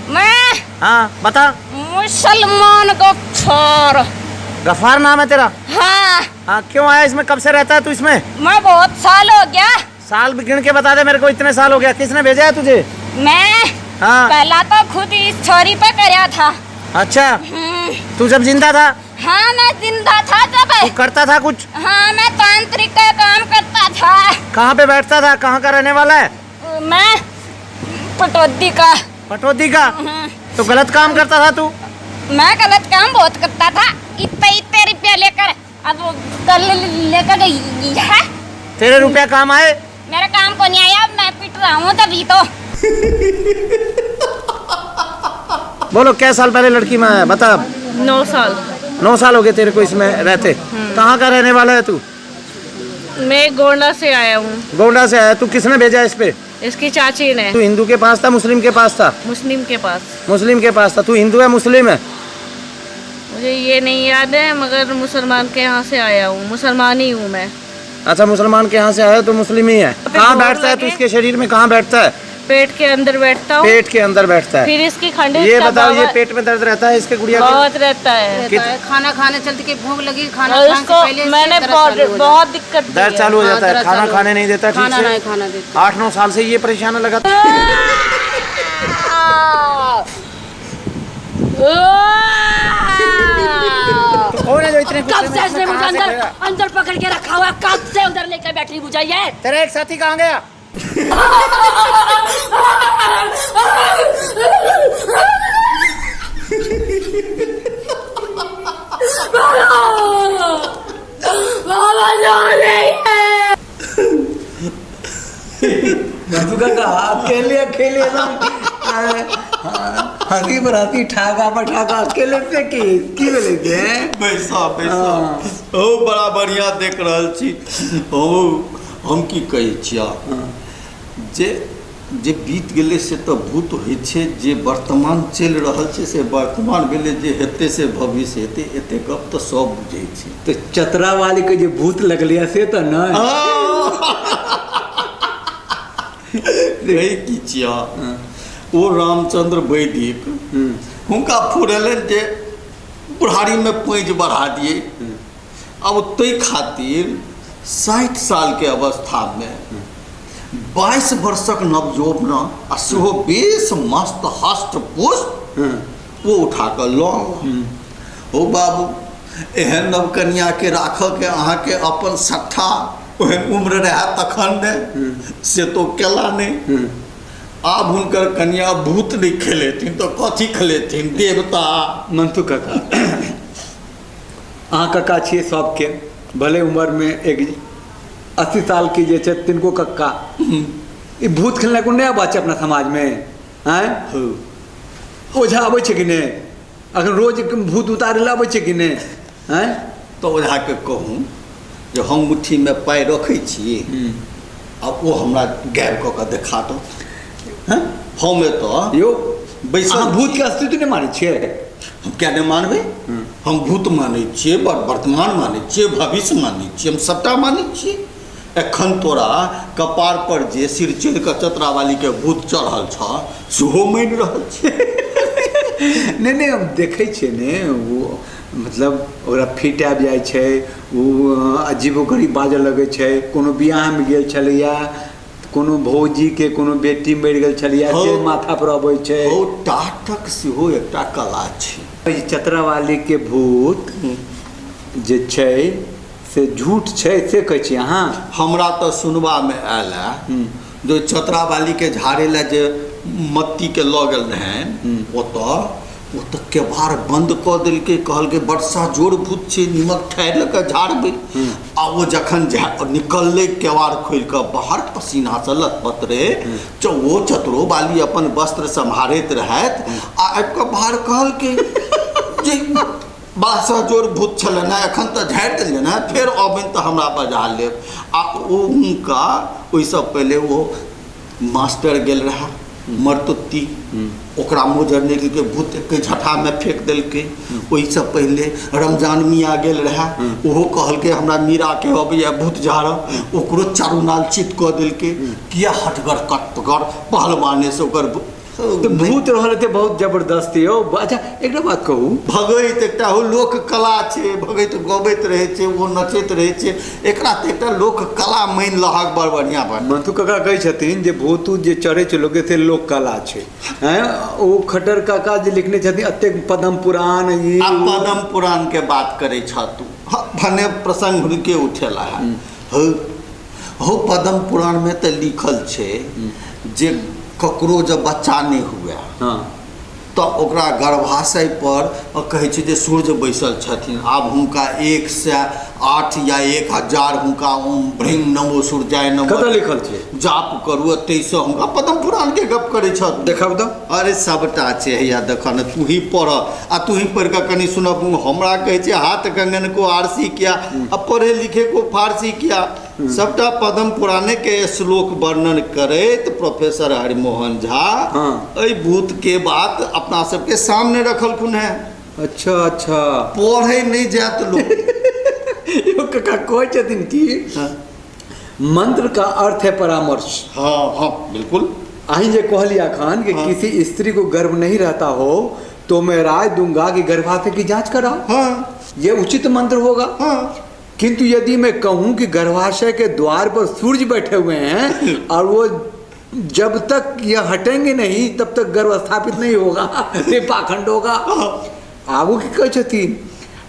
मैं हाँ बता। मुसलमान गफ्फार। गफ्फार नाम है तेरा? हाँ। हाँ, क्यों आया इसमें? कब से रहता है तू इसमें? मैं बहुत साल हो गया। साल भी गिन के बता दे मेरे को, इतने साल हो गया। किसने भेजा है तुझे? मैं हाँ। पहला तो खुद इस छोरी पे करया था। अच्छा, तू जब जिंदा था? हाँ, मैं जिंदा था जब। तू करता था कुछ? हाँ, मैं तांत्रिक का काम करता था। कहाँ पे बैठता था? कहाँ का रहने वाला है? मैं पटौदी का। पटौदी का? तो गलत काम करता था तू? मैं गलत काम बहुत करता था। इतने रुपया लेकर अब कल लेकर गई है। तेरे रुपया काम आए? मेरा काम को नहीं आया, मैं पिट रहा हूँ तभी तो। बोलो, क्या साल पहले लड़की में आया बता। 9 साल। 9 साल हो गए तेरे को इसमें रहते। कहाँ का रहने वाला है तू? मैं गोंडा से आया हूँ। गोंडा से आया? तू किसने भेजा इस पे? इसकी चाची ने। तू हिंदू के पास था, मुस्लिम के पास था? मुस्लिम के पास। मुस्लिम के पास था। तू हिंदू है मुस्लिम है? मुझे ये नहीं याद है, मगर मुसलमान के यहाँ से आया हूँ। मुसलमान ही हूँ मैं। अच्छा, मुसलमान के यहाँ से आया तो मुस्लिम ही है। कहाँ बैठता है तू इसके शरीर में? कहाँ बैठता है? पेट के अंदर बैठता हूँ। पेट के अंदर बैठता है। फिर इसकी खंडे। ये बताओ, ये पेट में दर्द रहता है इसके गुड़िया के? बहुत रहता है। खाना खाने चलते कि भूख लगी, खाना और खाने से उसको पहले मैंने बहुत दिक्कत दी दर्द है। चालू हो जाता है, दर्द खाना चालू। खाने नहीं देता ठीक खाना नहीं से। खाना देता। 8-9 साल से ये परेशान लगा। तो कौन है जो इतने गुस्से कब में? से इसने मुझे कहाँ से अंदर गया? अंदर पकड़ के रखा हुआ? कब से उधर लेकर बैटरी बुझाई है? तेरा एक साथी कहाँ गया? अकेले अकेले हंसी बराती ठाका पठाका अकेले से की बोले के पैसा पैसा ओ बड़ा बढ़िया देख रहल छी। ओ हम की कहै छिया, जे जे बीत गेले से तो भूत होइ छै, जे वर्तमान चलि रहल छै से वर्तमान भेले, जे हेतै से भविष्य हेतै। एते गप तो सब बुझै छै। तो चतरा वाली के जे भूत लगलिया से तो नहीं। रही की छिया, ओ रामचंद्र वैदिक हुनका फुरेलन जे बुढ़ारी में पैंज बढ़ा दिए। अब तै खातिर 60 साल के अवस्था में 22 वर्षक नवजोबना आ सेहो बेस मस्त हस्त पुष्ट वो उठा कर लो। ओ बाबू, एहन नवकन्या के राख के अहाँ के अपन सट्ठा ओहन उम्र रहा तखन ने से तो केला नहीं। आब हुनकर कन्या भूत नहीं खेलेथिन तो कथी खेलेथिन? देवता। मंतु काका, अहाँ काका छिए सबके, भले उम्र में एक 80 साल की जे छै तिनको कक्का। ई भूत खेलने को नहीं बात अपना समाज में हैं? ओझा आबै छै कि नहीं? अखन रोज भूत उतारे ला आबै छै कि नहीं हैं? तो ओझा के कहूँ जो हम मुट्ठी में पाइ रखै छी आ वो हमरा गायब कऽ के देखा दो। हम तो यो बैसल अहाँ भूत के अस्तित्व नहीं मानै छियै? हम क्या नहीं मानबै? हम भूत मानै छियै, वर्तमान मानै छियै, भविष्य मानै छियै, हम सबटा मानै छियै। एखन तोरा कपार पर जे सिर चढ़ि कऽ चतरा वाली के भूत चढ़ल छ सेहो मानि रहल छै। नहीं नहीं, हम देखे छियै ने, वो मतलब ओकरा फिट आबि जाइ छै, वो अजीबो गरीब बाजऽ लगै छै। कोनो बियाहमे गेल छलैया, कोनो भौजी के कोनो बेटी मरि गेल छलैया से माथा पर अबै छै। ओ टाटक सेहो एकटा कला छै। चतरा वाली के भूत जे छै से झूठ छै से कहै छी अहाँ? हमरा तो सुनबा में आयल है जो चतरा वाली के झाड़े ला जे मत्ती के लऽ गेल रहन, ओ तो केबाड़ बंद कऽ देलकै, कहलकै वर्षा जोर भूत छै, निमक ठारि लऽ कऽ झाड़बै। आ वो जखन निकललै केबाड़ खोलि कऽ बाहर, पसीना से लथपथ रहे, वो चतरो वाली अपन वस्त्र सम्हारैत रहैत आ आबि कऽ बाहर कहलकै जे वर्षा जोर भूत छलै ने, एखन तऽ झाड़ि देलियै ने, फेर अबनि तऽ हमरा बजा लेब। आ ओ हुनका ओहिसँ पहिले वो मास्टर गेल रहा मरतुत्ती ओकरा मोजरने के भूत के झठा में फेंक देलकै। ओहि से पहले रमजान मियाँ गेल रहा, ओहो कहलकै हमरा मीरा के अबैया भूत झाड़, ओकरो चारू नाल चित कऽ देलकै। किया हटगर कटगर पहलवाने से ओकर तो भूत रहल थे बहुत जबरदस्ती हो। अच्छा एक बात कहू, भगैत एकटा हो लोक कला छै, भगैत गबैत रहे छै, वो नचैत रहे छै, एकरा तऽ एकटा लोक कला मान लहक बड़ बढ़िया बात। मंतु काका कहै छथिन जे भूत जे चढ़ै छै लोक से लोक कला छै हैं। ओ खट्टर काका जे लिखने छथिन अतेक पद्म पुराण, ई आ पद्म पुराण के बात करे छ तू भने प्रसंग हुनके उठेला है। हो पद्म पुराण में तो लिखल छै जे ककरो जब बच्चा नहीं हुआ तो ओकरा गर्भाशय पर कहै छै जे सूर्य बैसल छथिन। आब हुनका 108 या 1000 हुनका ओम भ्रीं नमो सूर्याय नमो कतऽ लिखल छै जाप करू, तेइस हुनका पद्म पुराण के गप करे छ। देखब तो अरे सबटा छै हैया देख न, तू ही पढ़ आ तू ही पढ़ के कनी सुनब। हमरा कहै छै हाथ कंगन को आरसी किया, अब पढ़े लिखे को फारसी किया। सबटा पद्म पुराणे के श्लोक वर्णन करैत प्रोफेसर हरिमोहन झा एहि भूत के बात अपना सबके सामने रखलखुन है। अच्छा अच्छा पढ़े नहीं जात लोग। यो काका कहै छथिन कि मंत्र का अर्थ है परामर्श। हाँ हाँ बिल्कुल। अहीं जे कहलिया खान कि किसी स्त्री को गर्भ नहीं रहता हो तो मैं राय दूंगा कि गर्भाशय की जांच कराओ। हाँ ये उचित मंत्र होगा। हाँ किंतु यदि मैं कहूं कि गर्भाशय के द्वार पर सूर्य बैठे हुए हैं और वो जब तक यह हटेंगे नहीं तब तक गर्भ स्थापित नहीं होगा, ये पाखंड होगा। आगू की कह छथिन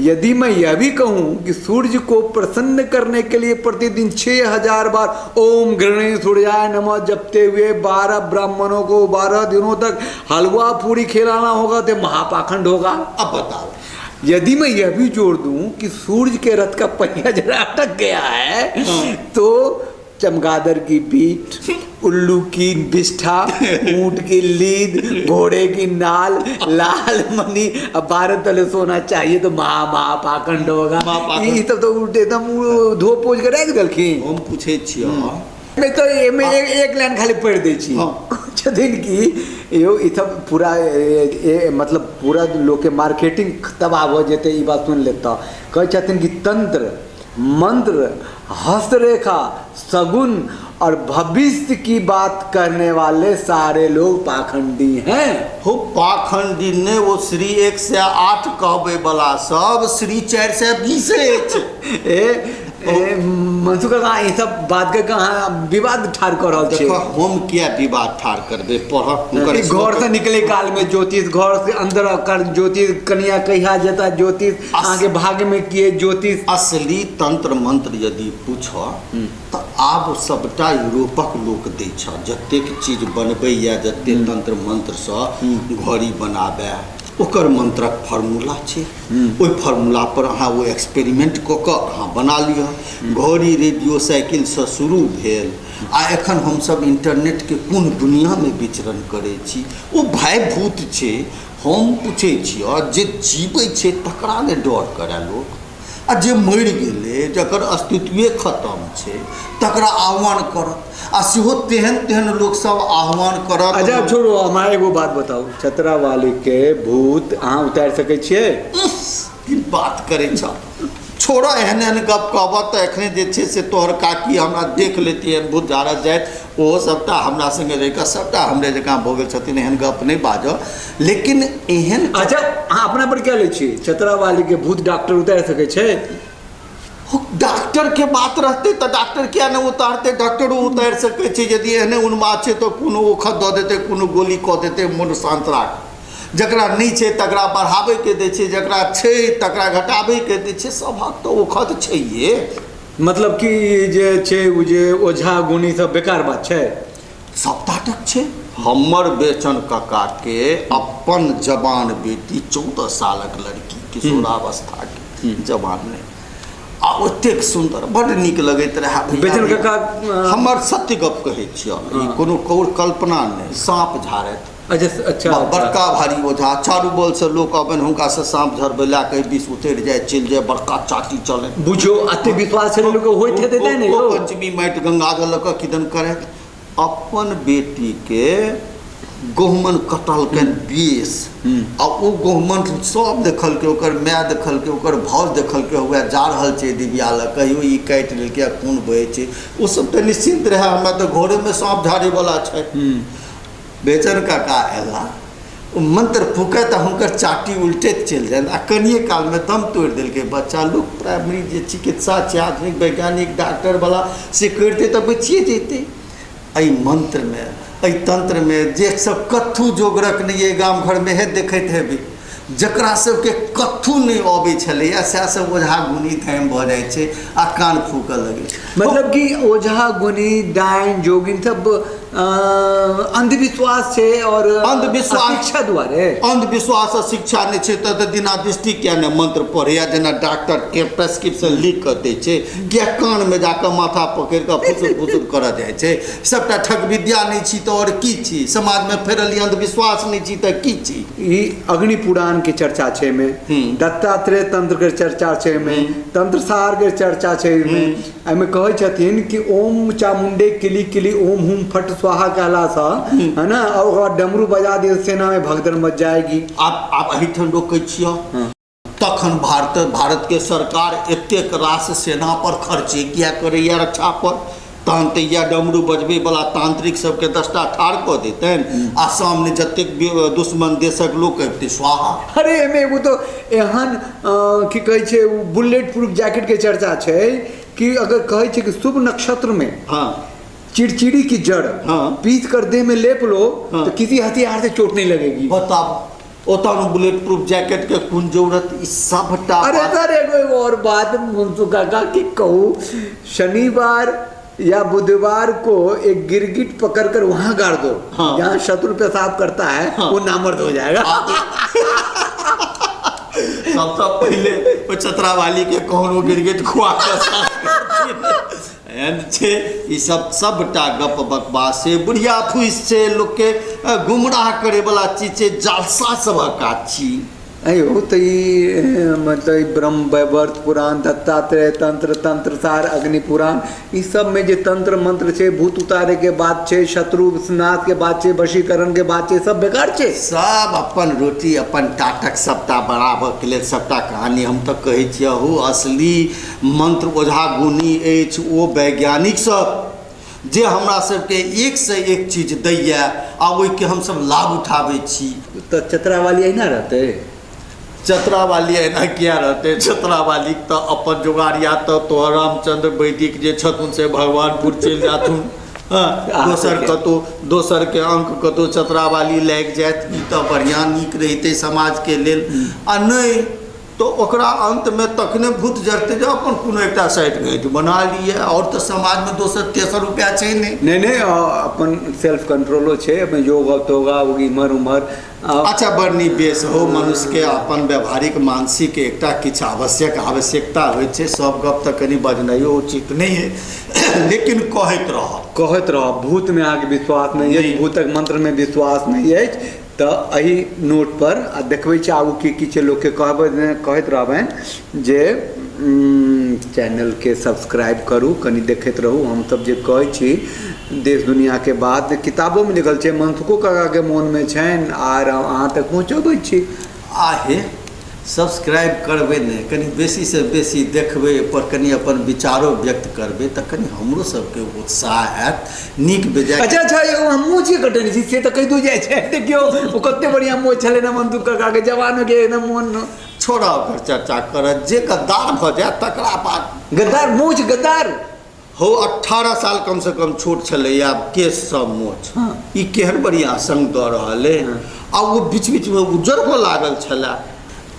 यदि मैं यह भी कहूं कि सूर्य को प्रसन्न करने के लिए प्रतिदिन 6000 बार ओम गृणी सूर्याय नमः जपते हुए 12 ब्राह्मणों को 12 दिनों तक हलवा पूरी खिलाना होगा तो महापाखंड होगा। अब बताओ, यदि मैं यह भी जोड़ दूं कि सूर्य के रथ का पहिया जरा अटक गया है तो चमगादड़ की पीठ, उल्लू की बिष्ठा, ऊंट की लीद, घोड़े की नाल, लाल मणि, अब 12 तले सोना चाहिए तो महापाखंड होगा। ई तब तो उल्टे एकदम धो पोछ के रख देलखिन। हम पूछे छियै मैं तो एक लाइन खाली पढ़ दै छी छथिन कि यो ई सब पूरा मतलब पूरा लोग के मार्केटिंग तबाह हो जेते ई बात सुन लेता। कहै छथिन कि तंत्र मंत्र हस्तरेखा शगुन और भविष्य की बात करने वाले सारे लोग पाखंडी हैं। हो पाखंडी ने वो श्री 108 कहबे वाला सब श्री 420 मनसुख कहाँ ये सब बात के कहाँ विवाद ठार कर रहा देखो हम क्या विवाद ठार कर दे पढ़ घर से निकले काल में ज्योतिष, घर से अंदर कर ज्योतिष, कन्या कहिया जाता ज्योतिष, आगे भाग में किए ज्योतिष। असली तंत्र मंत्र यदि पूछ तो आब सबटा यूरोपक लोक दै छ, जतेक चीज बनबै या जते तंत्र मंत्र से घड़ी बनाबे ओकर मंत्रक फार्मूला छै। ओहि फार्मूला पर अहाँ वो एक्सपेरिमेंट कऽ कऽ अहाँ बना लिअ। घड़ी रेडियो साइकिल से शुरू भेल आ एखन हमसब इंटरनेट के कोन दुनिया में विचरण करै छी। ओ भाय भूत छै। हम पूछै छियै जे जीबै छै तकरा ने डर करे लोक, आ जे मरि गेलै जकर अस्तित्वे खत्म छै तकरा आह्वान करत, आ सेहो तेहन तेहन लोक सब आह्वान करत। अच्छा छोड़ो, हमारा एगो बात बताओ, छतरा वाली के भूत अहाँ उतार सकै छियै? की बात करे छ, छोड़ो एहन एहन गप कहब तो एखने जे छै से तोहर काकी हमरा देख लेती है भूत झाड़ा जाए, ओहो सबटा हमरा संगे रह कऽ सबटा हमरे जकाँ भऽ गेल छथिन। एहन गप नहीं बाजो, लेकिन एहन अच्छा अहाँ अपना पर क्या लै छी? छतरा वाली के भूत डॉक्टर उतार सकै छै? डॉक्टर के बात रहते तो डॉक्टर क्या नहीं उतारते, डॉक्टरो उतार सके छै। यदि एहने उन्माद छै तो कोनो ओखत दऽ देते, कोनो गोली कऽ देते मन शांत राख। जकरा नहीं छै तकरा बढ़ावे के दै छै, जकरा छै तकरा घटावे के दै छै। सभक तो ओखत छैहे। मतलब कि जे छै ओ जे ओझा गुनी सब बेकार बात छै, सबटा तक छै। हमर बेचन काका के अपन जवान बेटी 14 सालक लड़की किशोरावस्था के जवान में आ ओतेक सुंदर बड़ नीक लगैत रहे। बेचन काका हमर सत्य गप कहै छियै, कोनो कौर कल्पना नहीं। साँप झाड़ैत अच्छा बड़का भारी ओझा चारू बल से लोक अपन हुनका से साँप झरबै ला के बीस उतर जाए चल जाए, बड़का चाटी चले। बुझो अते विश्वास लोग होइत हेतै नै पंचमी माटि गंगा जल के किदन करे अपन बेटी के गहुमन कटल के बेस आ ओ गहुमन सब देखल के ओकर माय देखल के ओकर भाव देखल के हुए जा रहल छै दिव्यालय कहियो ई काटि लेलकै खून बहै छै ओ सब तऽ निश्चिंत रहे हमरा तऽ घरे में सांप झाड़े वाला छै बेचन काका एला ओ मंत्र फूकै तऽ हुनकर चाटी उल्टे चलि जाए आ कनिए काल में दम तोड़ि देलकै बच्चा लोग प्राइमरी जे चिकित्सा छै आधुनिक वैज्ञानिक डॉक्टर वाला से करितै तऽ बचिए जैतै एहि मंत्र में एहि तंत्र में जे सब कथू जोगरक नहीं है गाम घर में है देखते हेबे जकरा सबके कथू नहीं अबै छलैया सएह सब ओझा गुनी थाम भऽ जाइ छै आ कान फूकऽ लगै छै मतलब कि ओझा गुनी डाइन जोगिन सब अंधविश्वास छै और अंधविश्वास शिक्षा द्वारे अंधविश्वास और शिक्षा नहीं छै तऽ दिनादृष्टि क्या ने मंत्र पढ़ैया जेना डॉक्टर के प्रेस्क्रिप्शन लिख कऽ दै छै किया कान में जाकर माथा पकड़ि कऽ फुसुर फुसुर करऽ जाइ छै सबटा ठग विद्या नहीं छी तऽ और की छी समाज में फैलल अंधविश्वास नहीं छी तऽ की छी ई अग्नि पुराण के चर्चा छै में दत्तात्रेय तंत्र के चर्चा छै में तंत्रसार के चर्चा छै में एहिमे कहै छथिन कि ओम चामुंडे किली किली ओम हुम फट स्वाहा कहला सा है ना और डमरू बजा दिए सेना में भगदड़ मच जाएगी आप अहिठाम रोकै छियै तखन भारत के सरकार एतेक रास सेना पर खर्चे किया करैया रक्षा पर तहन तऽ या डमरू बजबे वाला तांत्रिक सबके 10टा ठाड़ कऽ देतैन आ सामने जतेक दुश्मन देशक लोक कहते स्वाहा अरे एमे एगो तो एहन की कहै छै बुलेट प्रूफ जैकेट के चर्चा छै कि अगर कहै छै कि शुभ नक्षत्र में हाँ चिड़चिड़ी की जड़ पीस कर देह में लेप लो तो किसी हथियार से चोट नहीं लगेगी बताओ ओतऽ बुलेट प्रूफ जैकेट के कोन जरूरत ई सबटा अरे सर एगो और बात मुंसू काका की कहूँ शनिवार या बुधवार को एक गिरगिट पकड़कर वहां गाड़ दो जहाँ शत्रु पेशाब करता है वो नामर्द हो जाएगा सबसे पहले वो चतरावाली के कौन गिरगिट खुआ ई सब सबटा गप बकवास छै बुढ़िया फूस छै लोग के गुमराह करे वाला चीज छै जालसा सबक काज छी अयो तो ये मतलब ब्रह्म वैवर्त पुराण दत्तात्रेय तंत्र तंत्रसार अग्नि पुराण इस सब में जो तंत्र मंत्र छे भूत उतारे के बाद छे शत्रु नाश के बाद छे वशीकरण के बाद छे सब बेकार छे सब अपन रोटी अपन टाटक सबटा बराबर के लेल सबटा कहानी हम तो कहै छियै हो असली मंत्र ओझा गुनी अछि ओ वैज्ञानिक सब जे हमरा सबके एक से एक चीज दैया आ ओहिके हम सब लाभ उठाबै छी तो चतरा वाली अहिना रहते चतरा वाली एना किया रहते चतरा वाली तो अपन जुगाड़िया तो रामचंद्र वैदिक जे छथुन से भगवानपुर चल जाथुन दोसर के अंक कतौ चतरा वाली लागि जात ई तो बढ़िया नीक रहिते समाज के लेल आ नहीं तो ओकरा अंत में तखने भूत जरते जो अपन कोनो एकटा साइड गैट बना लिए और तो समाज में दोसर तेसर रुपया छै नहीं अपन सेल्फ कंट्रोलो छे अपन योग होगा इमर उमर अच्छा बड़ बेस हो मनुष्य के अपन व्यवहारिक मानसिक एकटा किछु आवश्यकता होइ छै सब गप तऽ कनि बजनाइयो उचित नहीं है लेकिन कहैत रह भूत में आगे विश्वास नहीं है भूतक मंत्र में विश्वास नहीं है तो अही नोट पर देखबै छी आगू की लोग के कहैत रहबैन जे चैनल के सब्सक्राइब करू कनी देखैत रहू हम सब जे कहै छी देश दुनिया के बात किताबों में लिखल छै मनसुखो काका के मोन में छनि आर अहाँ तक पहुँचबै छी आहे सब्सक्राइब करबै ने कनी बेसी से बेसी देखबै पर कनी अपन विचारो व्यक्त करबै तऽ कनी हमरो सबके उत्साह हैत नीक बेजाय अच्छा एगो हम मुँह छी कटने छी से तऽ कहि दू जाइ छै देखियो ओ कते बढ़िया मुँह छलै ना मनसुख काका के जवान के एकदम मोन छोड़ा ओकर चर्चा करत जे गद्दार भऽ जाय तकरा बात गद्दार मुँह गद्दार हो 18 साल कम से कम छोट छलै आब केस सब मोछ ई केहन बढ़िया संग दऽ रहल है आ वो बीच बीच में उजर हो लागल छलै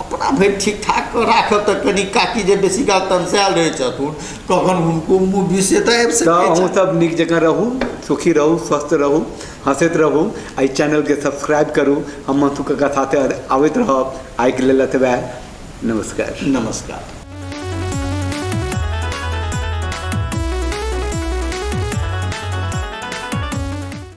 अपना भरि ठीक ठाक राखब तऽ कनी काकी जे बेसी काल तमसायल रहै छथुन कखन हुनको मुँह विषेता आबि सकै छै अहूँ सब नीक जकाँ रहू सुखी रहू स्वस्थ रहू हंसैत रहू एहि चैनल के सब्सक्राइब करू हम मनसुख काका साथे आबैत रहब आइके लेल एतबे नमस्कार